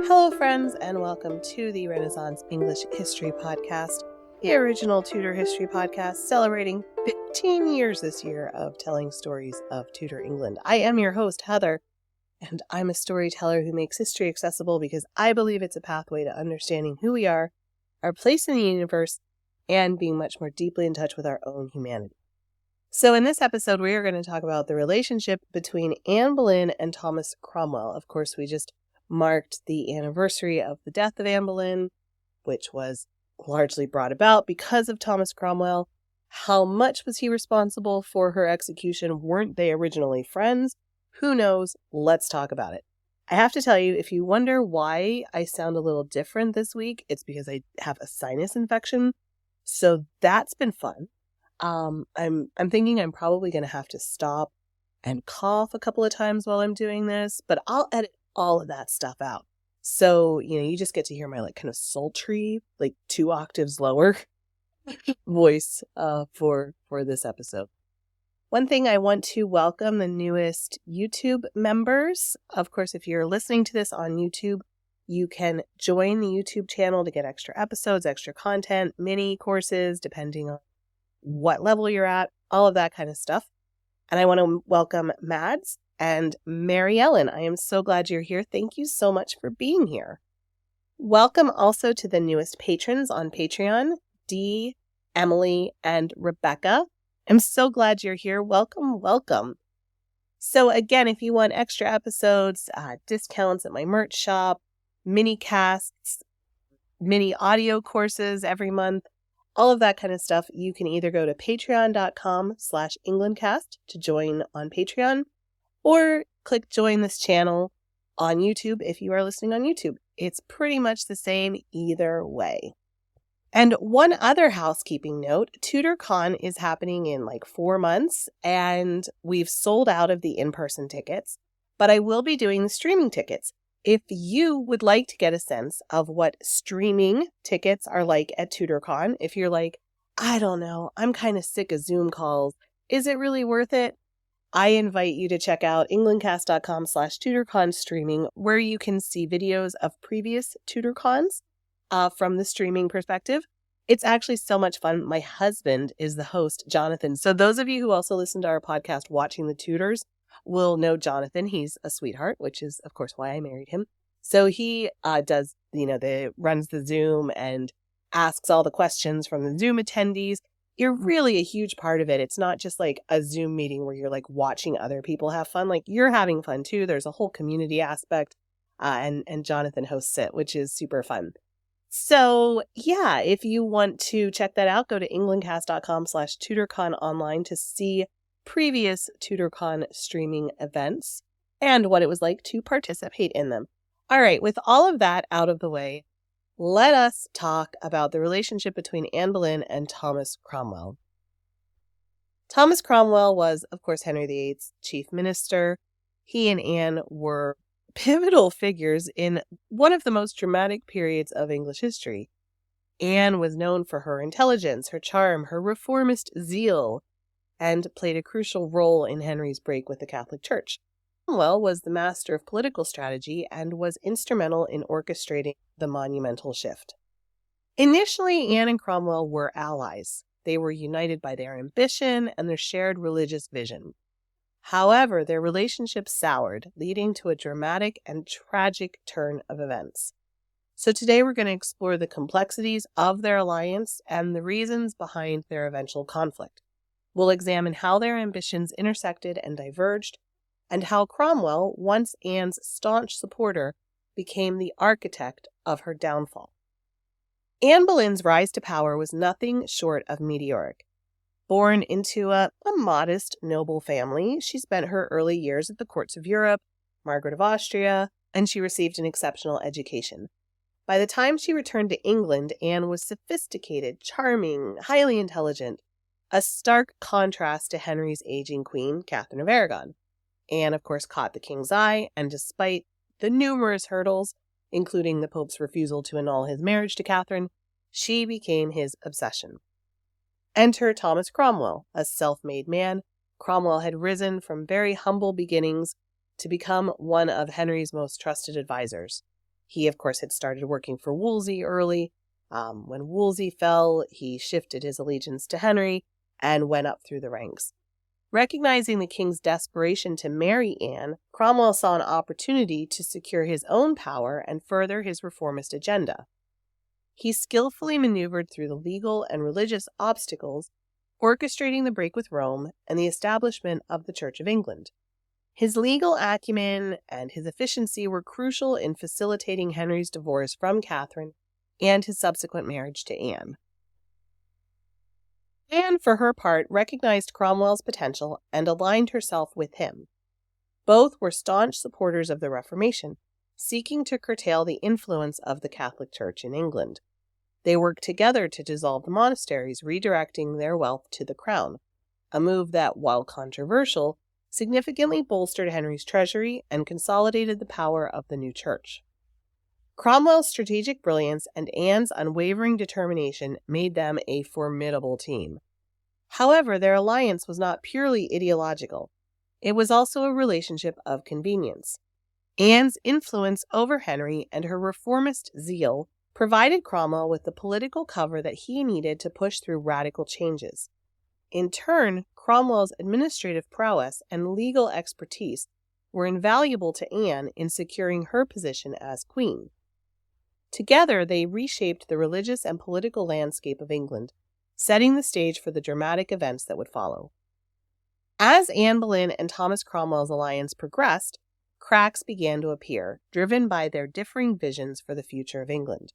Hello, friends, and welcome to the Renaissance English History Podcast, the original Tudor history podcast celebrating 15 years this year of telling stories of Tudor England. I am your host, Heather, and I'm a storyteller who makes history accessible because I believe it's a pathway to understanding who we are, our place in the universe, and being much more deeply in touch with our own humanity. So in this episode, we are going to talk about the relationship between Anne Boleyn and Thomas Cromwell. Of course, we just marked the anniversary of the death of Anne Boleyn, which was largely brought about because of Thomas Cromwell. How much was he responsible for her execution? Weren't they originally friends? Who knows? Let's talk about it. I have to tell you, if you wonder why I sound a little different this week, it's because I have a sinus infection. So that's been fun. I'm thinking I'm probably going to have to stop and cough a couple of times while I'm doing this, but I'll edit all of that stuff out. So, you just get to hear my kind of sultry, 2 octaves lower voice for this episode. One thing, I want to welcome the newest YouTube members. Of course, if you're listening to this on YouTube, you can join the YouTube channel to get extra episodes, extra content, mini courses, depending on what level you're at, all of that kind of stuff. And I want to welcome Mads and Mary Ellen. I am so glad you're here. Thank you so much for being here. Welcome also to the newest patrons on Patreon, Dee, Emily, and Rebecca. I'm so glad you're here. Welcome, welcome. So again, if you want extra episodes, discounts at my merch shop, mini casts, mini audio courses every month, all of that kind of stuff, you can either go to patreon.com/EnglandCast to join on Patreon, or click join this channel on YouTube if you are listening on YouTube. It's pretty much the same either way. And one other housekeeping note, TudorCon is happening in 4 months, and we've sold out of the in-person tickets, but I will be doing the streaming tickets. If you would like to get a sense of what streaming tickets are like at TudorCon, if you're like, I don't know, I'm kind of sick of Zoom calls, is it really worth it? I invite you to check out englandcast.com/TudorCon streaming, where you can see videos of previous TudorCons from the streaming perspective. It's actually so much fun. My husband is the host, Jonathan. So those of you who also listen to our podcast, Watching the Tudors, will know Jonathan. He's a sweetheart, which is, of course, why I married him. So he does, runs the Zoom and asks all the questions from the Zoom attendees. You're really a huge part of it. It's not just a Zoom meeting where you're watching other people have fun. You're having fun too. There's a whole community aspect, and Jonathan hosts it, which is super fun. So yeah, if you want to check that out, go to englandcast.com/TudorCon online to see previous TudorCon streaming events and what it was like to participate in them. All right, with all of that out of the way, let us talk about the relationship between Anne Boleyn and Thomas Cromwell. Thomas Cromwell was, of course, Henry VIII's chief minister. He and Anne were pivotal figures in one of the most dramatic periods of English history. Anne was known for her intelligence, her charm, her reformist zeal, and played a crucial role in Henry's break with the Catholic Church. Cromwell was the master of political strategy and was instrumental in orchestrating the monumental shift. Initially, Anne and Cromwell were allies. They were united by their ambition and their shared religious vision. However, their relationship soured, leading to a dramatic and tragic turn of events. So today we're going to explore the complexities of their alliance and the reasons behind their eventual conflict. We'll examine how their ambitions intersected and diverged, and how Cromwell, once Anne's staunch supporter, became the architect of her downfall. Anne Boleyn's rise to power was nothing short of meteoric. Born into a modest, noble family, she spent her early years at the courts of Europe, Margaret of Austria, and she received an exceptional education. By the time she returned to England, Anne was sophisticated, charming, highly intelligent, a stark contrast to Henry's aging queen, Catherine of Aragon. Anne, of course, caught the king's eye, and despite the numerous hurdles, including the Pope's refusal to annul his marriage to Catherine, she became his obsession. Enter Thomas Cromwell, a self-made man. Cromwell had risen from very humble beginnings to become one of Henry's most trusted advisors. He, of course, had started working for Wolsey early. When Wolsey fell, he shifted his allegiance to Henry and went up through the ranks. Recognizing the king's desperation to marry Anne, Cromwell saw an opportunity to secure his own power and further his reformist agenda. He skillfully maneuvered through the legal and religious obstacles, orchestrating the break with Rome and the establishment of the Church of England. His legal acumen and his efficiency were crucial in facilitating Henry's divorce from Catherine and his subsequent marriage to Anne. Anne, for her part, recognized Cromwell's potential and aligned herself with him. Both were staunch supporters of the Reformation, seeking to curtail the influence of the Catholic Church in England. They worked together to dissolve the monasteries, redirecting their wealth to the crown, a move that, while controversial, significantly bolstered Henry's treasury and consolidated the power of the new church. Cromwell's strategic brilliance and Anne's unwavering determination made them a formidable team. However, their alliance was not purely ideological. It was also a relationship of convenience. Anne's influence over Henry and her reformist zeal provided Cromwell with the political cover that he needed to push through radical changes. In turn, Cromwell's administrative prowess and legal expertise were invaluable to Anne in securing her position as queen. Together, they reshaped the religious and political landscape of England, setting the stage for the dramatic events that would follow. As Anne Boleyn and Thomas Cromwell's alliance progressed, cracks began to appear, driven by their differing visions for the future of England.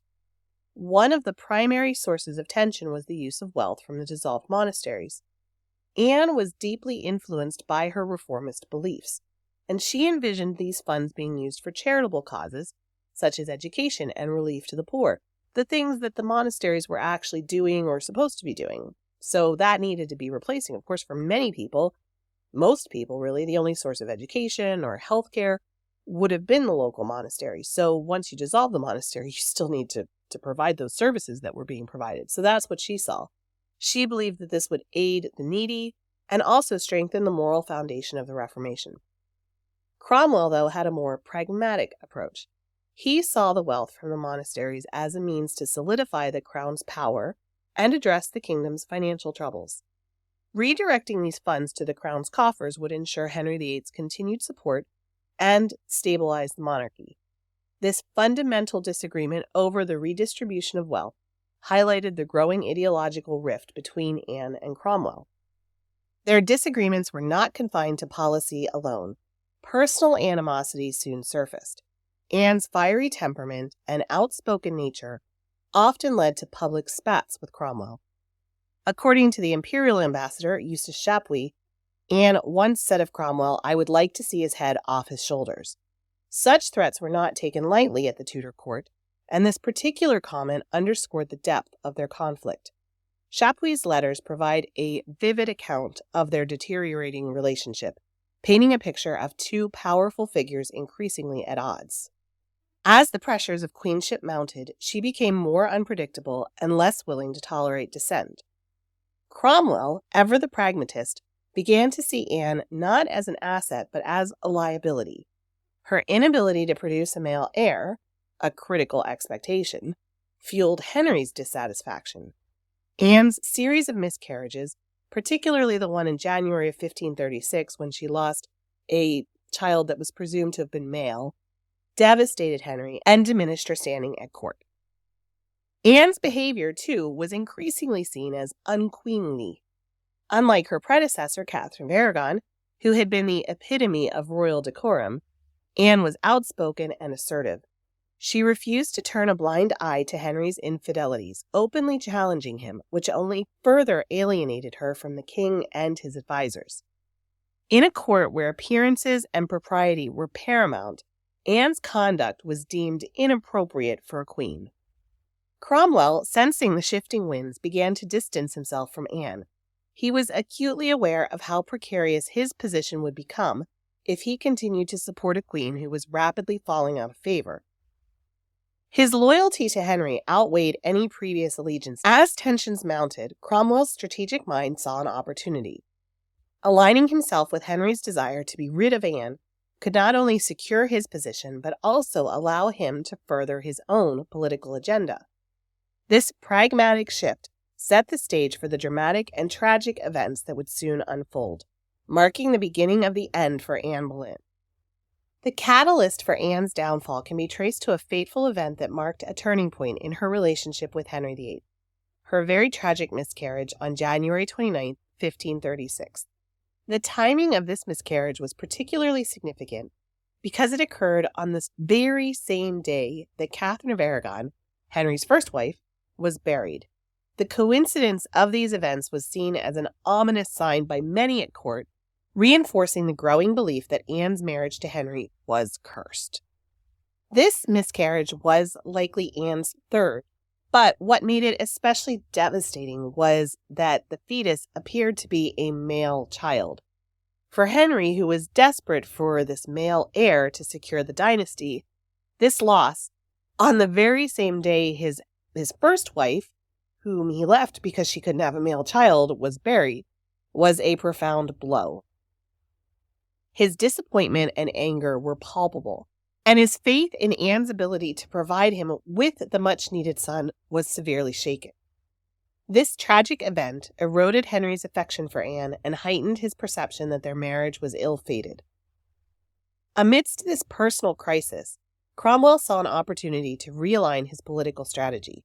One of the primary sources of tension was the use of wealth from the dissolved monasteries. Anne was deeply influenced by her reformist beliefs, and she envisioned these funds being used for charitable causes, such as education and relief to the poor, the things that the monasteries were actually doing or supposed to be doing. So that needed to be replacing. Of course, for many people, most people really, the only source of education or healthcare would have been the local monastery. So once you dissolve the monastery, you still need to provide those services that were being provided. So that's what she saw. She believed that this would aid the needy and also strengthen the moral foundation of the Reformation. Cromwell, though, had a more pragmatic approach. He saw the wealth from the monasteries as a means to solidify the crown's power and address the kingdom's financial troubles. Redirecting these funds to the crown's coffers would ensure Henry VIII's continued support and stabilize the monarchy. This fundamental disagreement over the redistribution of wealth highlighted the growing ideological rift between Anne and Cromwell. Their disagreements were not confined to policy alone. Personal animosity soon surfaced. Anne's fiery temperament and outspoken nature often led to public spats with Cromwell. According to the imperial ambassador, Eustace Chapuis, Anne once said of Cromwell, "I would like to see his head off his shoulders." Such threats were not taken lightly at the Tudor court, and this particular comment underscored the depth of their conflict. Chapuis's letters provide a vivid account of their deteriorating relationship, painting a picture of two powerful figures increasingly at odds. As the pressures of queenship mounted, she became more unpredictable and less willing to tolerate dissent. Cromwell, ever the pragmatist, began to see Anne not as an asset but as a liability. Her inability to produce a male heir, a critical expectation, fueled Henry's dissatisfaction. Anne's series of miscarriages, particularly the one in January of 1536 when she lost a child that was presumed to have been male, devastated Henry and diminished her standing at court. Anne's behavior, too, was increasingly seen as unqueenly. Unlike her predecessor, Catherine of Aragon, who had been the epitome of royal decorum, Anne was outspoken and assertive. She refused to turn a blind eye to Henry's infidelities, openly challenging him, which only further alienated her from the king and his advisors. In a court where appearances and propriety were paramount, Anne's conduct was deemed inappropriate for a queen. Cromwell, sensing the shifting winds, began to distance himself from Anne. He was acutely aware of how precarious his position would become if he continued to support a queen who was rapidly falling out of favor. His loyalty to Henry outweighed any previous allegiance. As tensions mounted, Cromwell's strategic mind saw an opportunity. Aligning himself with Henry's desire to be rid of Anne, could not only secure his position, but also allow him to further his own political agenda. This pragmatic shift set the stage for the dramatic and tragic events that would soon unfold, marking the beginning of the end for Anne Boleyn. The catalyst for Anne's downfall can be traced to a fateful event that marked a turning point in her relationship with Henry VIII, her very tragic miscarriage on January 29, 1536. The timing of this miscarriage was particularly significant because it occurred on this very same day that Catherine of Aragon, Henry's first wife, was buried. The coincidence of these events was seen as an ominous sign by many at court, reinforcing the growing belief that Anne's marriage to Henry was cursed. This miscarriage was likely Anne's third, but what made it especially devastating was that the fetus appeared to be a male child. For Henry, who was desperate for this male heir to secure the dynasty, this loss, on the very same day his first wife, whom he left because she couldn't have a male child, was buried, was a profound blow. His disappointment and anger were palpable, and his faith in Anne's ability to provide him with the much-needed son was severely shaken. This tragic event eroded Henry's affection for Anne and heightened his perception that their marriage was ill-fated. Amidst this personal crisis, Cromwell saw an opportunity to realign his political strategy.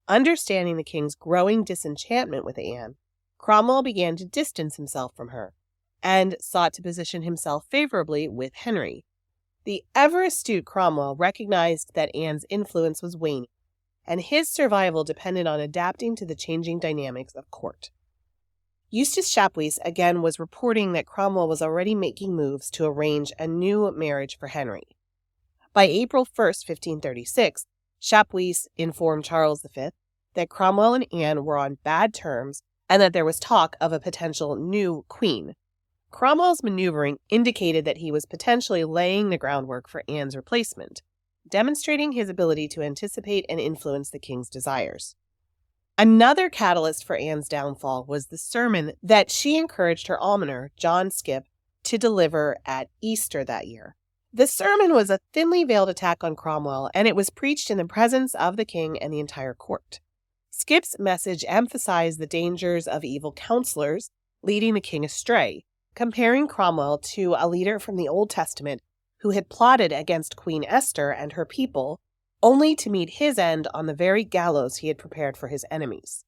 Understanding the king's growing disenchantment with Anne, Cromwell began to distance himself from her and sought to position himself favorably with Henry. The ever-astute Cromwell recognized that Anne's influence was waning, and his survival depended on adapting to the changing dynamics of court. Eustace Chapuis again was reporting that Cromwell was already making moves to arrange a new marriage for Henry. By April 1, 1536, Chapuis informed Charles V that Cromwell and Anne were on bad terms and that there was talk of a potential new queen. Cromwell's maneuvering indicated that he was potentially laying the groundwork for Anne's replacement, demonstrating his ability to anticipate and influence the king's desires. Another catalyst for Anne's downfall was the sermon that she encouraged her almoner, John Skipp, to deliver at Easter that year. The sermon was a thinly veiled attack on Cromwell, and it was preached in the presence of the king and the entire court. Skipp's message emphasized the dangers of evil counselors leading the king astray, comparing Cromwell to a leader from the Old Testament who had plotted against Queen Esther and her people, only to meet his end on the very gallows he had prepared for his enemies.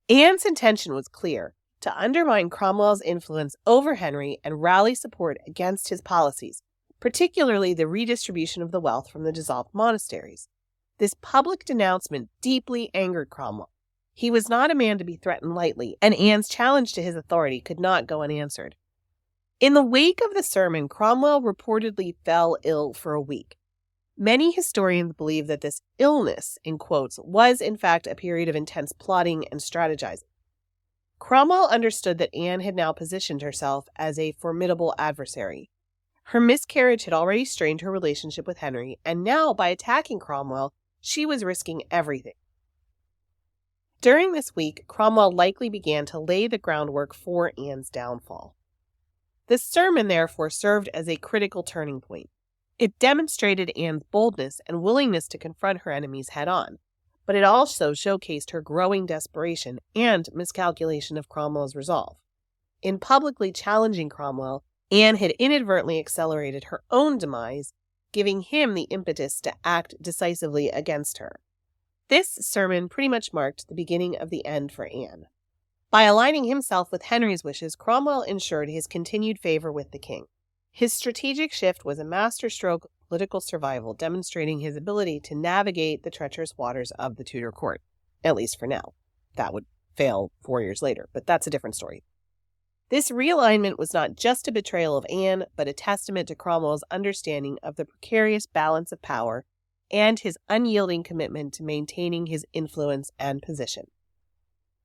Anne's intention was clear: to undermine Cromwell's influence over Henry and rally support against his policies, particularly the redistribution of the wealth from the dissolved monasteries. This public denouncement deeply angered Cromwell. He was not a man to be threatened lightly, and Anne's challenge to his authority could not go unanswered. In the wake of the sermon, Cromwell reportedly fell ill for a week. Many historians believe that this illness, in quotes, was in fact a period of intense plotting and strategizing. Cromwell understood that Anne had now positioned herself as a formidable adversary. Her miscarriage had already strained her relationship with Henry, and now, by attacking Cromwell, she was risking everything. During this week, Cromwell likely began to lay the groundwork for Anne's downfall. The sermon, therefore, served as a critical turning point. It demonstrated Anne's boldness and willingness to confront her enemies head-on, but it also showcased her growing desperation and miscalculation of Cromwell's resolve. In publicly challenging Cromwell, Anne had inadvertently accelerated her own demise, giving him the impetus to act decisively against her. This sermon pretty much marked the beginning of the end for Anne. By aligning himself with Henry's wishes, Cromwell ensured his continued favor with the king. His strategic shift was a masterstroke political survival, demonstrating his ability to navigate the treacherous waters of the Tudor court, at least for now. That would fail 4 years later, but that's a different story. This realignment was not just a betrayal of Anne, but a testament to Cromwell's understanding of the precarious balance of power and his unyielding commitment to maintaining his influence and position.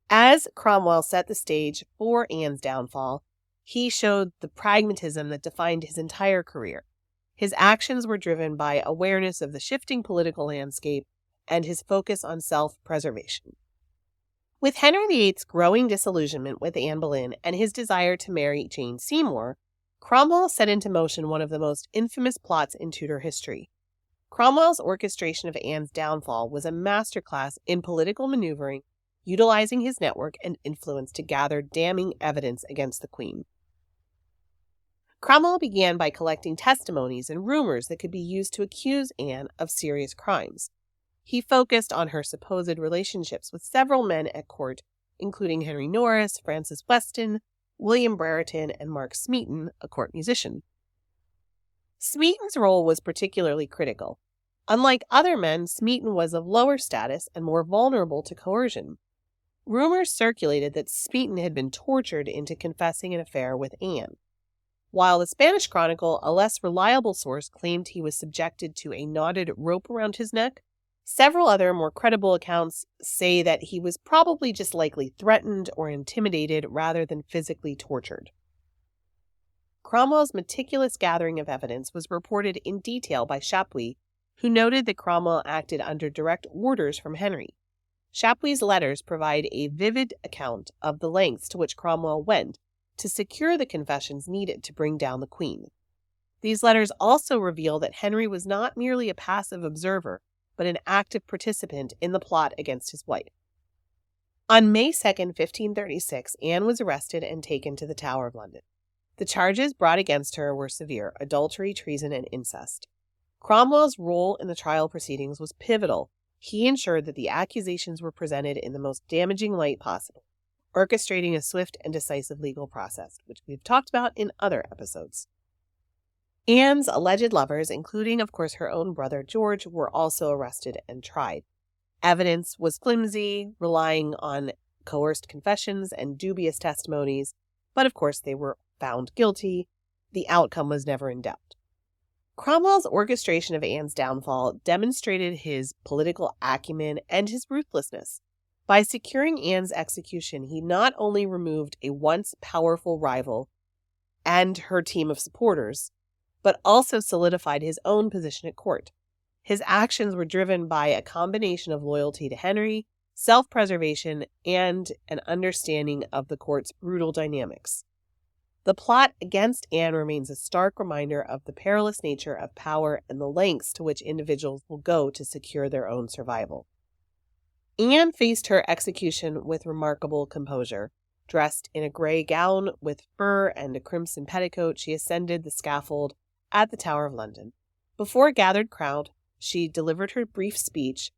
As Cromwell set the stage for Anne's downfall, he showed the pragmatism that defined his entire career. His actions were driven by awareness of the shifting political landscape and his focus on self-preservation. With Henry VIII's growing disillusionment with Anne Boleyn and his desire to marry Jane Seymour, Cromwell set into motion one of the most infamous plots in Tudor history. Cromwell's orchestration of Anne's downfall was a masterclass in political maneuvering, utilizing his network and influence to gather damning evidence against the Queen. Cromwell began by collecting testimonies and rumors that could be used to accuse Anne of serious crimes. He focused on her supposed relationships with several men at court, including Henry Norris, Francis Weston, William Brereton, and Mark Smeaton, a court musician. Smeaton's role was particularly critical. Unlike other men, Smeaton was of lower status and more vulnerable to coercion. Rumors circulated that Smeaton had been tortured into confessing an affair with Anne. While the Spanish Chronicle, a less reliable source, claimed he was subjected to a knotted rope around his neck, several other more credible accounts say that he was probably just likely threatened or intimidated rather than physically tortured. Cromwell's meticulous gathering of evidence was reported in detail by Chapuis, who noted that Cromwell acted under direct orders from Henry. Chapuis's letters provide a vivid account of the lengths to which Cromwell went to secure the confessions needed to bring down the Queen. These letters also reveal that Henry was not merely a passive observer, but an active participant in the plot against his wife. On May 2, 1536, Anne was arrested and taken to the Tower of London. The charges brought against her were severe: adultery, treason, and incest. Cromwell's role in the trial proceedings was pivotal. He ensured that the accusations were presented in the most damaging light possible, orchestrating a swift and decisive legal process, which we've talked about in other episodes. Anne's alleged lovers, including, of course, her own brother George, were also arrested and tried. Evidence was flimsy, relying on coerced confessions and dubious testimonies, but of course they were found guilty. The outcome was never in doubt. Cromwell's orchestration of Anne's downfall demonstrated his political acumen and his ruthlessness. By securing Anne's execution, he not only removed a once powerful rival and her team of supporters, but also solidified his own position at court. His actions were driven by a combination of loyalty to Henry, self-preservation, and an understanding of the court's brutal dynamics. The plot against Anne remains a stark reminder of the perilous nature of power and the lengths to which individuals will go to secure their own survival. Anne faced her execution with remarkable composure. Dressed in a gray gown with fur and a crimson petticoat, she ascended the scaffold at the Tower of London. Before a gathered crowd, she delivered her brief speech,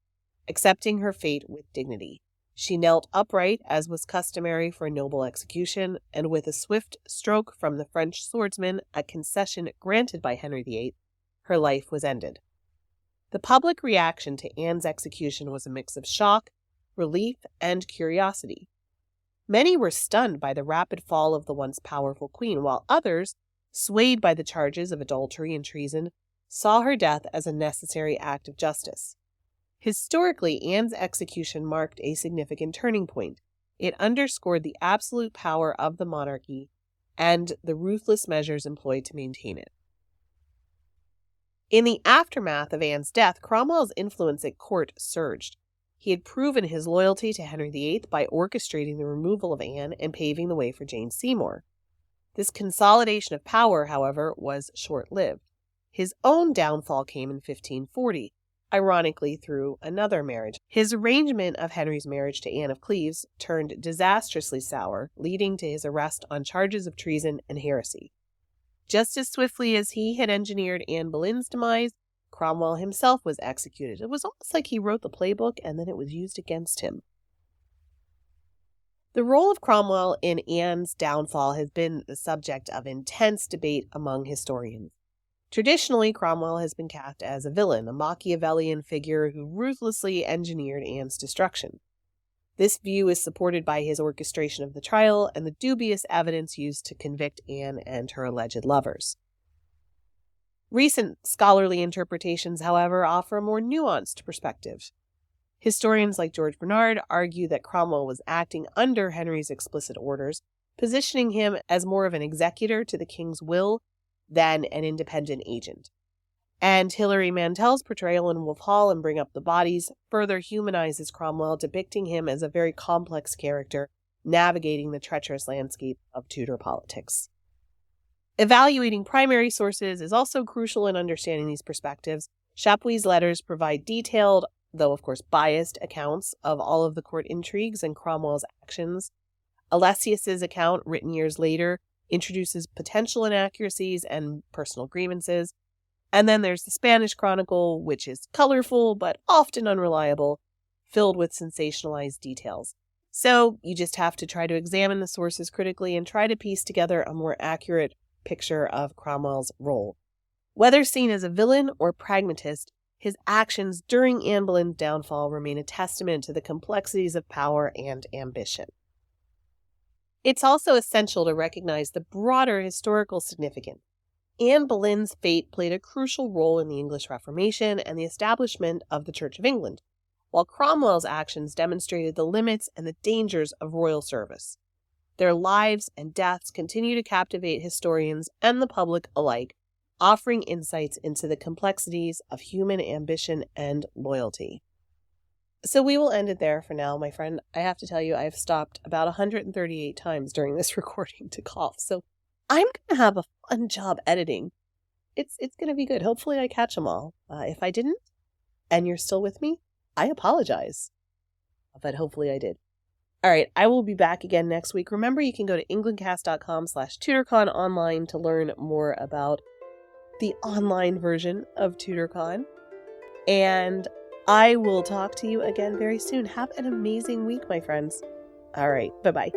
accepting her fate with dignity. She knelt upright, as was customary for a noble execution, and with a swift stroke from the French swordsman, a concession granted by Henry VIII, her life was ended. The public reaction to Anne's execution was a mix of shock, relief, and curiosity. Many were stunned by the rapid fall of the once powerful queen, while others, swayed by the charges of adultery and treason, saw her death as a necessary act of justice. Historically, Anne's execution marked a significant turning point. It underscored the absolute power of the monarchy and the ruthless measures employed to maintain it. In the aftermath of Anne's death, Cromwell's influence at court surged. He had proven his loyalty to Henry VIII by orchestrating the removal of Anne and paving the way for Jane Seymour. This consolidation of power, however, was short-lived. His own downfall came in 1540. Ironically, through another marriage. His arrangement of Henry's marriage to Anne of Cleves turned disastrously sour, leading to his arrest on charges of treason and heresy. Just as swiftly as he had engineered Anne Boleyn's demise, Cromwell himself was executed. It was almost like he wrote the playbook and then it was used against him. The role of Cromwell in Anne's downfall has been the subject of intense debate among historians. Traditionally, Cromwell has been cast as a villain, a Machiavellian figure who ruthlessly engineered Anne's destruction. This view is supported by his orchestration of the trial and the dubious evidence used to convict Anne and her alleged lovers. Recent scholarly interpretations, however, offer a more nuanced perspective. Historians like George Bernard argue that Cromwell was acting under Henry's explicit orders, positioning him as more of an executor to the king's will than an independent agent. And Hilary Mantel's portrayal in Wolf Hall and Bring Up the Bodies further humanizes Cromwell, depicting him as a very complex character navigating the treacherous landscape of Tudor politics. Evaluating primary sources is also crucial in understanding these perspectives. Chapuis's letters provide detailed, though of course biased, accounts of all of the court intrigues and Cromwell's actions. Alesius's account, written years later, introduces potential inaccuracies and personal grievances. And then there's the Spanish Chronicle, which is colorful but often unreliable, filled with sensationalized details. So you just have to try to examine the sources critically and try to piece together a more accurate picture of Cromwell's role. Whether seen as a villain or pragmatist, his actions during Anne Boleyn's downfall remain a testament to the complexities of power and ambition. It's also essential to recognize the broader historical significance. Anne Boleyn's fate played a crucial role in the English Reformation and the establishment of the Church of England, while Cromwell's actions demonstrated the limits and the dangers of royal service. Their lives and deaths continue to captivate historians and the public alike, offering insights into the complexities of human ambition and loyalty. So we will end it there for now, my friend. I have to tell you, I've stopped about 138 times during this recording to cough, so I'm going to have a fun job editing. It's going to be good. Hopefully I catch them all. If I didn't, and you're still with me, I apologize. But hopefully I did. All right, I will be back again next week. Remember, you can go to englandcast.com/TudorCon online to learn more about the online version of TudorCon. And I will talk to you again very soon. Have an amazing week, my friends. All right, bye-bye.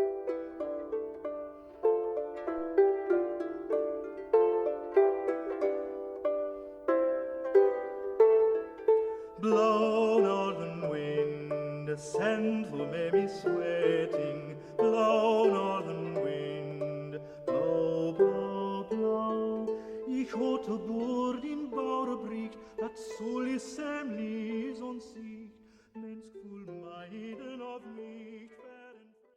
Blow, northern wind, send who may be sweating. Blow, northern wind, blow, blow, blow. Ich hote boord in Bouwrebriek, dat solis semlis on sea.